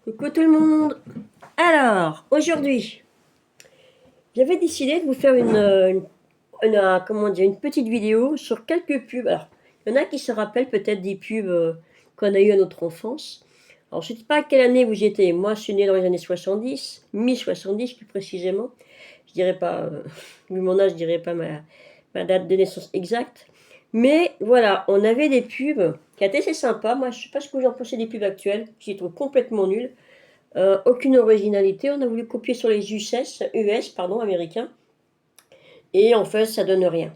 Coucou tout le monde. Alors, aujourd'hui, j'avais décidé de vous faire comment dire, une petite vidéo sur quelques pubs. Alors, il y en a qui se rappellent peut-être des pubs qu'on a eues à notre enfance. Alors, je ne sais pas à quelle année vous étiez. Moi, je suis née dans les années 70, mi-70 plus précisément. Je dirais pas, vu mon âge, je dirais pas ma date de naissance exacte. Mais voilà, on avait des pubs qui étaient assez sympas. Moi, je ne sais pas ce que vous en pensez des pubs actuelles. Je les trouve complètement nulles. Aucune originalité, on a voulu copier sur les US pardon, américains, et en fait ça donne rien.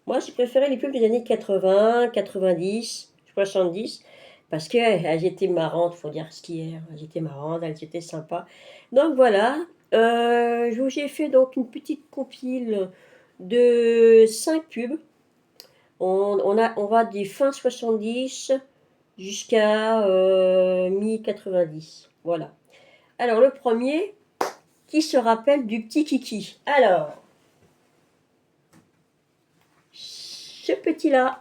Moi j'ai préféré les pubs des années 80, 90, 70, parce qu'elles étaient marrantes, faut dire ce qu'il y a, elles étaient marrantes, elles étaient sympas. Donc voilà, je vous ai fait donc une petite compile de 5 pubs. On va des fin 70 jusqu'à mi-90, voilà. Alors le premier, qui se rappelle du petit Kiki? Alors, ce petit-là,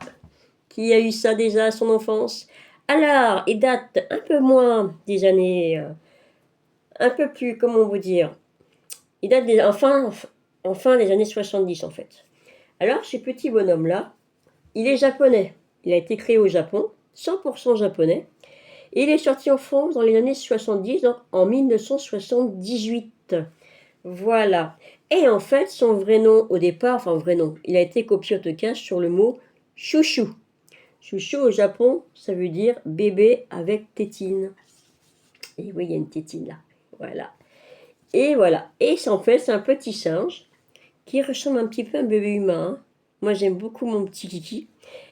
qui a eu ça déjà à son enfance. Alors, il date un peu moins des années, un peu plus, comment vous dire, il date enfin des années 70 en fait. Alors, ce petit bonhomme-là, il est japonais. Il a été créé au Japon, 100% japonais. Et il est sorti en France dans les années 70, donc en 1978. Voilà. Et en fait, son vrai nom au départ, enfin vrai nom, il a été copié au cas sur le mot chouchou. Chouchou au Japon, ça veut dire bébé avec tétine. Et oui, il y a une tétine là. Voilà. Et voilà. Et en fait, c'est un petit singe qui ressemble un petit peu à un bébé humain. Moi, j'aime beaucoup mon petit kiki.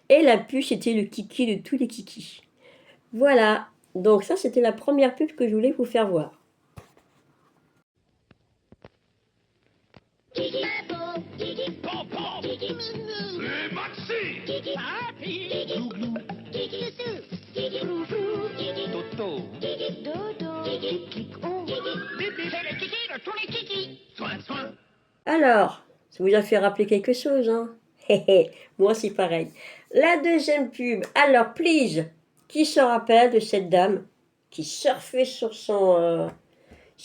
Et la puce, c'était le kiki de tous les kikis. Voilà. Donc ça, c'était la première pub que je voulais vous faire voir. Kiki Apple, Kiki Pawpaw, Kiki Moo Maxi, Kiki Happy, Kiki Glou, Kiki Soup, Kiki Frou, Kiki Toto, Kiki Dodo, Kiki Kiko, Kiki Bibi, c'est le Kiki de tous les Kiki. Soin. Alors, ça vous a fait rappeler quelque chose, hein? Moi, c'est pareil. La deuxième pub. Alors, please, qui se rappelle de cette dame qui surfait sur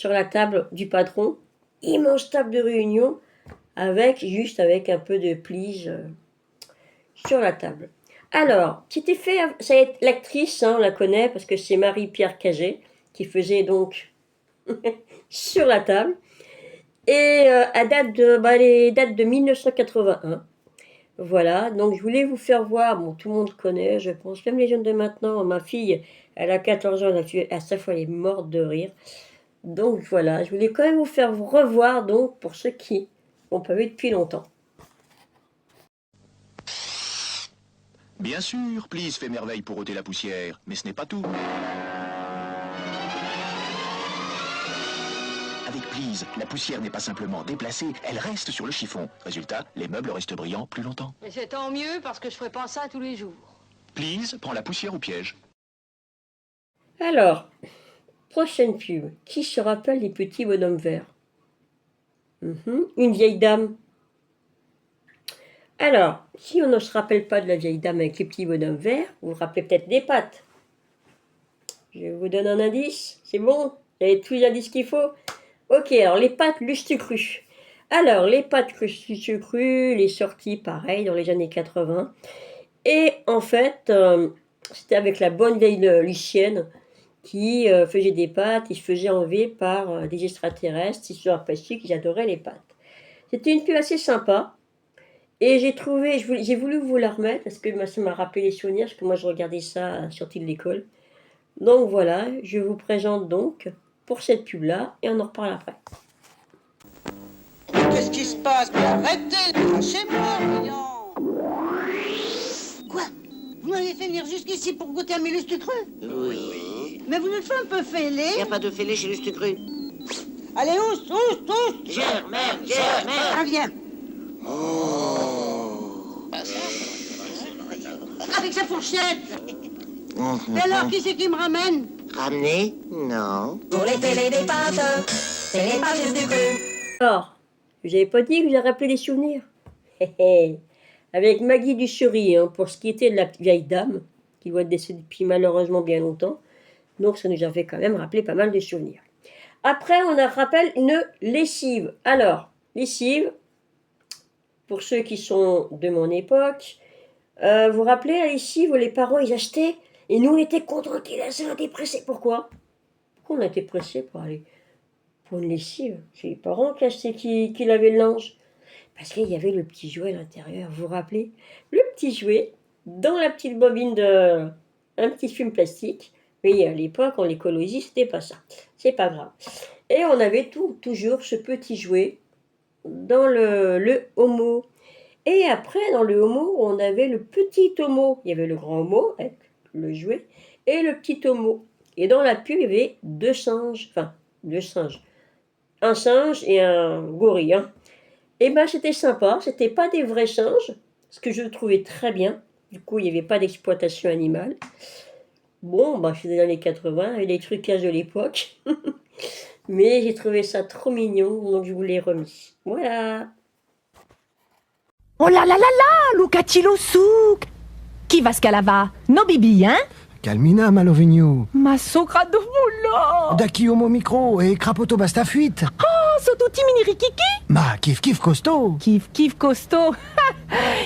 la table du patron, immense table de réunion, avec un peu de please sur la table. Alors, petit effet, l'actrice, hein, on la connaît parce que c'est Marie-Pierre Caget qui faisait donc sur la table. Et elle date de 1981. Voilà, donc je voulais vous faire voir, bon, tout le monde connaît, je pense, même les jeunes de maintenant. Ma fille, elle a 14 ans, à chaque fois elle est morte de rire. Donc voilà, je voulais quand même vous faire revoir, donc, pour ceux qui n'ont pas vu depuis longtemps. Bien sûr, Please fait merveille pour ôter la poussière, mais ce n'est pas tout. Avec Please, la poussière n'est pas simplement déplacée, elle reste sur le chiffon. Résultat, les meubles restent brillants plus longtemps. Mais c'est tant mieux parce que je ferai pas ça tous les jours. Please prend la poussière au piège. Alors, prochaine pub. Qui se rappelle des petits bonhommes verts? Une vieille dame. Alors, si on ne se rappelle pas de la vieille dame avec les petits bonhommes verts, vous vous rappelez peut-être des pattes. Je vous donne un indice, c'est bon? Vous avez tous les indices qu'il faut? Ok, alors les pâtes Lustucru. Alors, les pâtes Lustucru, les sorties pareil dans les années 80. Et en fait, c'était avec la bonne vieille Lucienne qui faisait des pâtes, il se faisait enlever par des extraterrestres, ils se rappelaient qu'ils adoraient les pâtes. C'était une pub assez sympa. Et j'ai voulu vous la remettre parce que ça m'a rappelé les souvenirs, parce que moi je regardais ça sortie de l'école. Donc voilà, je vous présente donc pour cette pub-là et on en reparle après. Qu'est-ce qui se passe? Mais arrêtez, lâchez-moi, voyons. Quoi? Vous m'avez fait venir jusqu'ici pour goûter à mes lustres crus? Oui. Mais vous nous faites un peu fêler? Y a pas de fêlé chez Lustre Cru. Allez, oust! Germaine. Ah, viens. Avec sa fourchette. Et alors, qui c'est qui me ramène? Ramener? Non. Pour les télés des pâtes, c'est les pâtes du cru. Alors, je n'avais pas dit que vous avez rappelé des souvenirs. Avec Maggie Duchery, hein, pour ce qui était de la vieille dame, qui doit être décédée depuis malheureusement bien longtemps. Donc ça nous avait quand même rappelé pas mal de souvenirs. Après, on a rappelé une lessive. Alors, lessive, pour ceux qui sont de mon époque, vous vous rappelez la lessive où les parents ils achetaient et nous on était contents qu'ils la étaient pressés. Pourquoi on a été pressés pour aller pour une lessive? C'est les parents qui achetaient, qui lavaient le linge. Parce qu'il y avait le petit jouet à l'intérieur, vous vous rappelez? Le petit jouet dans la petite bobine de un petit film plastique. Oui, à l'époque, en l'écologie, c'était pas ça. C'est pas grave. Et on avait toujours ce petit jouet dans le homo. Et après, dans le homo, on avait le petit homo. Il y avait le grand homo avec le jouet et le petit homo. Et dans la pub, il y avait deux singes. Enfin, deux singes. Un singe et un gorille. Hein. Et ben, c'était sympa. C'était pas des vrais singes, ce que je trouvais très bien. Du coup, il n'y avait pas d'exploitation animale. Bon, bah, c'est des années 80, avec les trucages de l'époque. Mais j'ai trouvé ça trop mignon, donc je vous l'ai remis. Voilà. Oh là là là là, Luca Cilosuk! Chi va scalava? No bibi, hein? Calmina, Malovigno. Ma socra dovulo! Da chi homo micro e crapoto basta fuite. Oh, so tutti mini rikiki? Ma kif costaud. Kif costaud.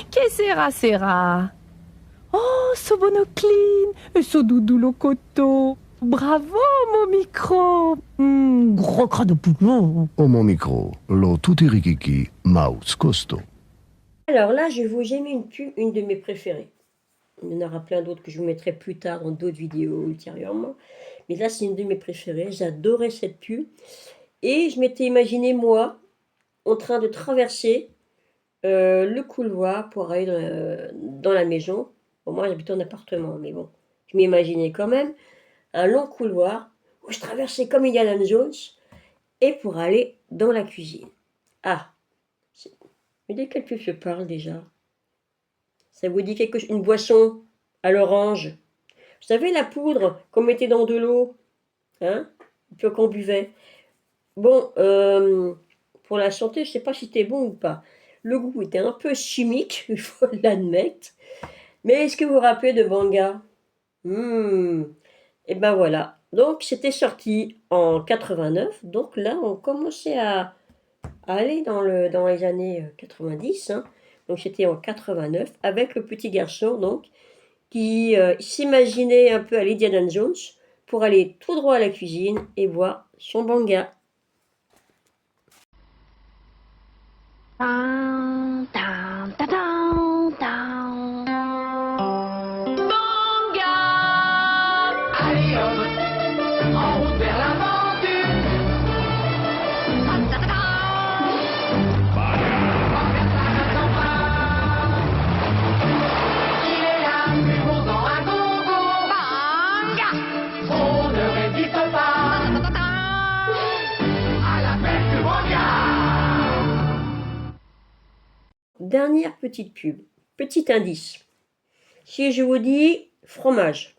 Che sera? Oh, so bonocline, e so doudulo coto. Bravo, mon micro. Gros cras de poulon. Homo micro, lo tutti rikiki, maus costaud. Alors là, j'ai mis une de mes préférées. Il y en aura plein d'autres que je vous mettrai plus tard dans d'autres vidéos ultérieurement. Mais là, c'est une de mes préférées. J'adorais cette pub. Et je m'étais imaginé, moi, en train de traverser le couloir pour aller dans la maison. Bon, moi, j'habite en appartement, mais bon, je m'imaginais quand même un long couloir où je traversais comme Indiana Jones et pour aller dans la cuisine. Ah, mais de quelle pub je parle déjà? Ça vous dit quelque chose? Une boisson à l'orange. Vous savez, la poudre qu'on mettait dans de l'eau, hein, puis qu'on buvait. Bon, pour la santé, je ne sais pas si c'était bon ou pas. Le goût était un peu chimique, il faut l'admettre. Mais est-ce que vous vous rappelez de Banga? Et ben voilà. Donc, c'était sorti en 89. Donc là, on commençait à aller dans les années 90. Hein. Donc, c'était en 89 avec le petit garçon donc qui s'imaginait un peu à Indiana Jones pour aller tout droit à la cuisine et boire son Banga. Allez hop, en route vers l'aventure. Il est là, plus beau dans un gogo. On ne résiste pas à l'appel du Banga. Dernière petite pub, petit indice. Si je vous dis fromage,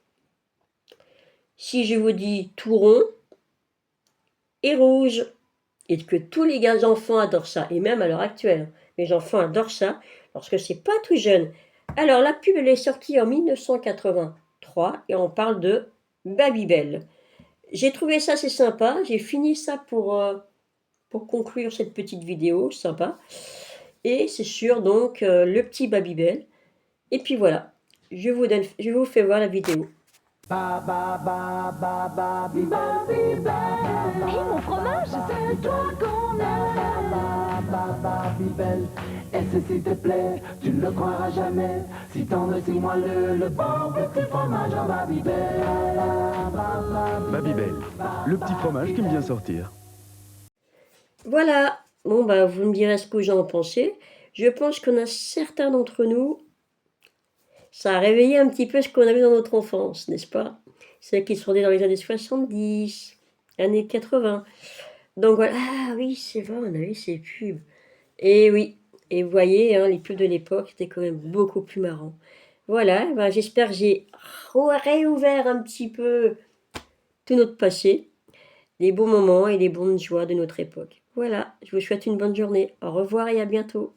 si je vous dis tout rond et rouge, et que tous les enfants adorent ça, et même à l'heure actuelle, les enfants adorent ça, lorsque c'est pas tout jeune. Alors la pub elle est sortie en 1983 et on parle de Babybel. J'ai trouvé ça assez sympa, j'ai fini ça pour conclure cette petite vidéo, sympa. Et c'est sûr donc le petit Babybel. Et puis voilà, je vous fais voir la vidéo. Hé, mon fromage! C'est toi qu'on aime. Babybel, et si s'il te plaît, tu ne le croiras jamais. Si tendre, si moelleux, le bon petit fromage en Babybel. Babybel, le petit fromage qui aime bien sortir. Voilà, bon bah vous me direz ce que vous en pensez. Je pense qu'on a certains d'entre nous, ça a réveillé un petit peu ce qu'on avait dans notre enfance, n'est-ce pas? Celles qui sont nées dans les années 70, années 80. Donc voilà, ah oui, c'est vrai, on avait ces pubs. Et oui, et vous voyez, hein, les pubs de l'époque étaient quand même beaucoup plus marrants. Voilà, ben, j'espère que j'ai réouvert un petit peu tout notre passé, les bons moments et les bonnes joies de notre époque. Voilà, je vous souhaite une bonne journée. Au revoir et à bientôt.